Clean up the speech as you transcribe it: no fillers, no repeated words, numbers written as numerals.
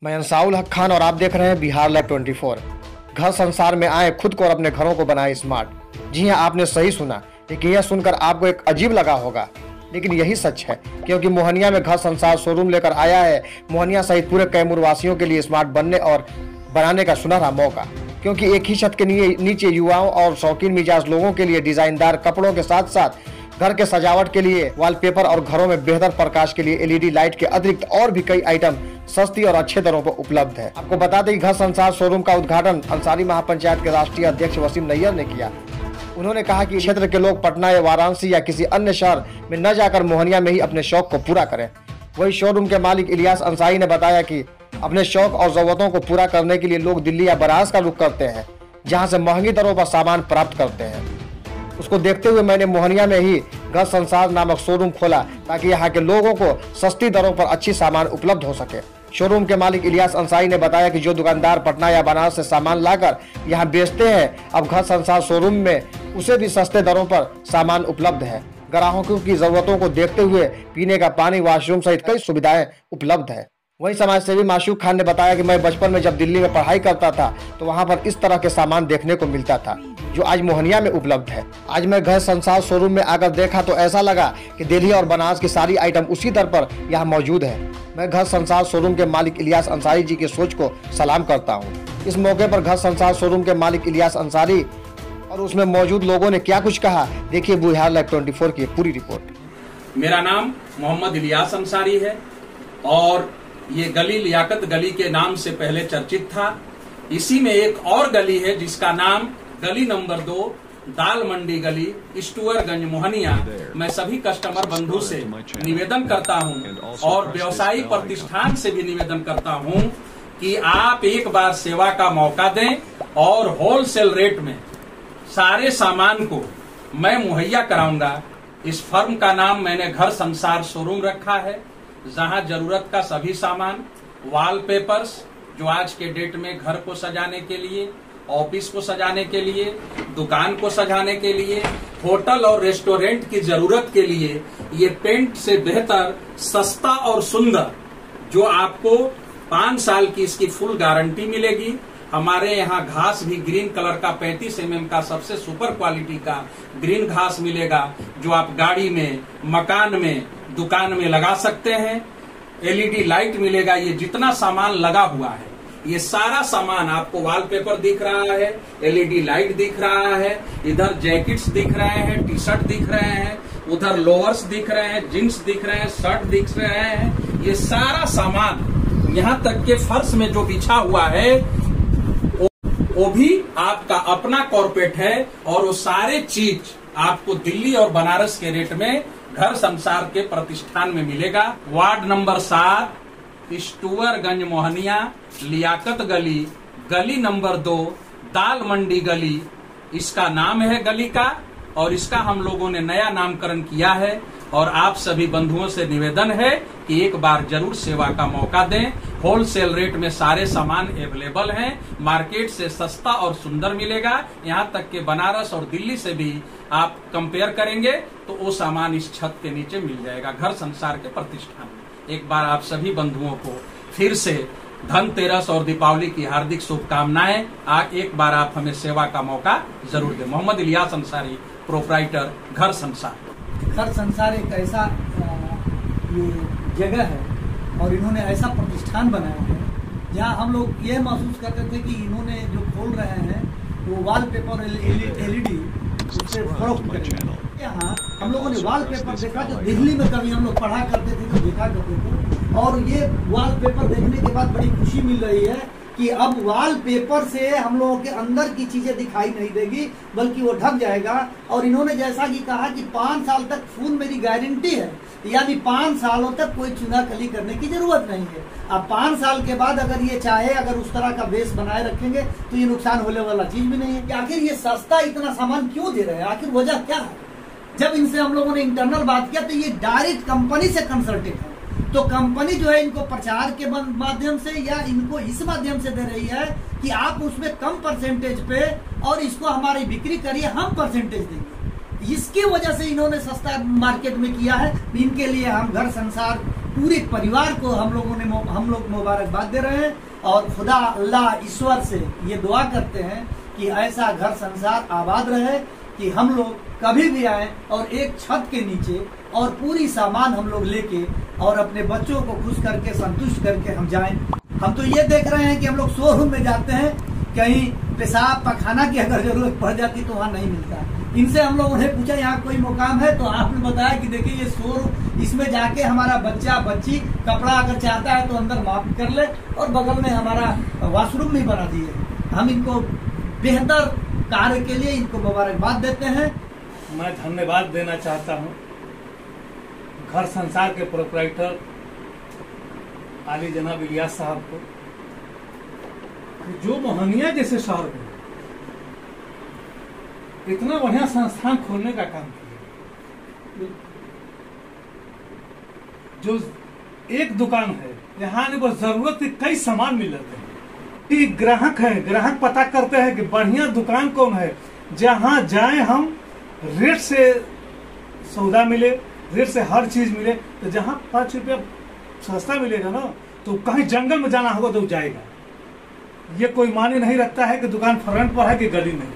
मैं अंसाउल हक खान और आप देख रहे हैं बिहार लाइव 24। घर संसार में आए, खुद को और अपने घरों को बनाए स्मार्ट। जी हाँ, आपने सही सुना। लेकिन यह सुनकर आपको एक अजीब लगा होगा, लेकिन यही सच है, क्योंकि मोहनिया में घर संसार शोरूम लेकर आया है मोहनिया सहित पूरे कैमूर वासियों के लिए स्मार्ट बनने और बनाने का सुनहरा मौका। क्योंकि एक ही छत के नीचे युवाओं और शौकीन मिजाज लोगों के लिए डिजाइनदार कपड़ों के साथ साथ घर के सजावट के लिए वॉलपेपर और घरों में बेहतर प्रकाश के लिए एलईडी लाइट के अतिरिक्त और भी कई आइटम सस्ती और अच्छे दरों पर उपलब्ध है। आपको बता दें, घर संसार शोरूम का उद्घाटन अंसारी महापंचायत के राष्ट्रीय अध्यक्ष वसीम नैयर ने किया। उन्होंने कहा कि क्षेत्र के लोग पटना या वाराणसी या किसी अन्य शहर में न जाकर मोहनिया में ही अपने शौक को पूरा करें। वही शोरूम के मालिक इलियास अंसारी ने बताया कि अपने शौक और जरूरतों को पूरा करने के लिए लोग दिल्ली या बनारस का रुख करते हैं, जहां से महंगी दरों पर सामान प्राप्त करते हैं। उसको देखते हुए मैंने मोहनिया में ही घर संसार नामक शोरूम खोला, ताकि यहाँ के लोगों को सस्ती दरों पर अच्छी सामान उपलब्ध हो सके। शोरूम के मालिक इलियास अंसारी ने बताया कि जो दुकानदार पटना या बनारस से सामान लाकर यहाँ बेचते हैं, अब घर संसार शोरूम में उसे भी सस्ते दरों पर सामान उपलब्ध है। ग्राहकों की जरूरतों को देखते हुए पीने का पानी, वॉशरूम सहित कई सुविधाएं उपलब्ध है। वहीं समाजसेवी माशूक खान ने बताया कि मैं बचपन में जब दिल्ली में पढ़ाई करता था तो वहां पर इस तरह के सामान देखने को मिलता था जो आज मोहनिया में उपलब्ध है। आज मैं घर संसार शोरूम में आकर देखा तो ऐसा लगा कि दिल्ली और बनारस की सारी आइटम उसी दर पर यहाँ मौजूद है। मैं घर संसार शोरूम के मालिक इलियास अंसारी जी की सोच को सलाम करता हूँ। इस मौके पर घर संसार शोरूम के मालिक इलियास अंसारी और उसमें मौजूद लोगों ने क्या कुछ कहा, देखिए बिहार लाइव 24 की पूरी रिपोर्ट। मेरा नाम मोहम्मद इलियास अंसारी है और ये गली लियाकत गली के नाम से पहले चर्चित था। इसी में एक और गली है जिसका नाम गली नंबर 2 दाल मंडी गली, स्टुअरगंज, मोहनिया। मैं सभी कस्टमर बंधु से निवेदन करता हूं और व्यवसायी प्रतिष्ठान से भी निवेदन करता हूं कि आप एक बार सेवा का मौका दें और होलसेल रेट में सारे सामान को मैं मुहैया कराऊंगा। इस फर्म का नाम मैंने घर संसार शोरूम रखा है, जहां जरूरत का सभी सामान, वॉलपेपर्स जो आज के डेट में घर को सजाने के लिए, ऑफिस को सजाने के लिए, दुकान को सजाने के लिए, होटल और रेस्टोरेंट की जरूरत के लिए, ये पेंट से बेहतर, सस्ता और सुंदर, जो आपको 5 साल की इसकी फुल गारंटी मिलेगी। हमारे यहाँ घास भी ग्रीन कलर का 35 mm का सबसे सुपर क्वालिटी का ग्रीन घास मिलेगा, जो आप गाड़ी में, मकान में, दुकान में लगा सकते हैं। एलईडी लाइट मिलेगा। ये जितना सामान लगा हुआ है, ये सारा सामान आपको वॉलपेपर दिख रहा है, एलईडी लाइट दिख रहा है, इधर जैकेट्स दिख रहे हैं, टी शर्ट दिख रहे हैं, उधर लोअर्स दिख रहे हैं, जींस दिख रहे हैं, शर्ट दिख रहे हैं। ये सारा सामान, यहाँ तक के फर्श में जो बिछा हुआ है वो भी आपका अपना कॉर्पोरेट है और वो सारे चीज आपको दिल्ली और बनारस के रेट में घर संसार के प्रतिष्ठान में मिलेगा। वार्ड नंबर 7, स्टुअरगंज, मोहनिया, लियाकत गली, गली नंबर 2 दाल मंडी गली, इसका नाम है गली का और इसका हम लोगों ने नया नामकरण किया है। और आप सभी बंधुओं से निवेदन है कि एक बार जरूर सेवा का मौका दें। होलसेल रेट में सारे सामान अवेलेबल हैं, मार्केट से सस्ता और सुंदर मिलेगा। यहाँ तक कि बनारस और दिल्ली से भी आप कंपेयर करेंगे तो वो सामान इस छत के नीचे मिल जाएगा घर संसार के प्रतिष्ठान में। एक बार आप सभी बंधुओं को फिर से धनतेरस और दीपावली की हार्दिक शुभकामनाएं। एक बार आप हमें सेवा का मौका जरूर दें। मोहम्मद इलियास अंसारी, प्रोप्राइटर, घर संसार। घर संसार एक ऐसा ये जगह है और इन्होंने ऐसा प्रतिष्ठान बनाया है जहाँ हम लोग ये महसूस करते थे कि इन्होंने जो खोल रहे हैं वो वॉलपेपर एलईडी उससे फरोख्त करेंगे। यहाँ हम लोगों ने वॉलपेपर देखा जो दिल्ली में कभी हम लोग पढ़ा करते थे तो देखा करते थे, और ये वॉलपेपर देखने के बाद बड़ी खुशी मिल रही है कि अब वॉलपेपर से हम लोगों के अंदर की चीजें दिखाई नहीं देगी, बल्कि वो ढक जाएगा। और इन्होंने जैसा कि कहा कि 5 साल तक फुल मेरी गारंटी है, यानी 5 सालों तक कोई चुनाकली करने की जरूरत नहीं है। अब 5 साल के बाद अगर ये चाहे, अगर उस तरह का बेस बनाए रखेंगे तो ये नुकसान होने वाला चीज भी नहीं है। कि आखिर ये सस्ता इतना सामान क्यों दे रहे हैं, आखिर वजह क्या है? जब इनसे हम लोगों ने इंटरनल बात किया तो ये डायरेक्ट कंपनी से कंसल्टेड है। तो कंपनी जो है इनको प्रचार के माध्यम से या इनको इस माध्यम से दे रही है कि आप उसमें कम परसेंटेज पे और इसको हमारी बिक्री करिए, हम परसेंटेज देंगे। इसकी वजह से इन्होंने सस्ता मार्केट में किया है। इनके लिए हम घर संसार पूरे परिवार को हम लोग मुबारकबाद दे रहे हैं और खुदा अल्लाह ईश्वर से ये दुआ करते हैं कि ऐसा घर संसार आबाद रहे कि हम लोग कभी भी आए और एक छत के नीचे और पूरी सामान हम लोग लेके और अपने बच्चों को खुश करके संतुष्ट करके हम जाएं। हम तो ये देख रहे हैं कि हम लोग शोरूम में जाते हैं, कहीं पेशाब पखाना की अगर जरूरत पड़ जाती तो वहाँ नहीं मिलता। इनसे हम लोग उन्हें पूछा यहाँ कोई मुकाम है, तो आपने बताया कि देखिए ये शोरूम, इसमें जाके हमारा बच्चा बच्ची कपड़ा अगर चाहता है तो अंदर माफ कर ले और बगल में हमारा वॉशरूम भी बना दिए। हम इनको बेहतर कार्य के लिए इनको मुबारकबाद देते हैं। मैं धन्यवाद देना चाहता हूँ घर संसार के प्रोपराइटर आली जनाब इलियास साहब को, जो मोहनिया जैसे शहर में इतना बढ़िया संस्थान खोलने का काम किया। जो एक दुकान है, यहाँ बस जरूरत के कई सामान मिल जाते हैं। कि ग्राहक है, ग्राहक पता करते हैं कि बढ़िया दुकान कौन है, जहाँ जाए हम रेट से सौदा मिले, रेट से हर चीज मिले। तो जहाँ 5 रुपया सस्ता मिलेगा ना, तो कहीं जंगल में जाना होगा तो जाएगा। ये कोई माने नहीं रखता है कि दुकान फ्रंट पर है कि गली में।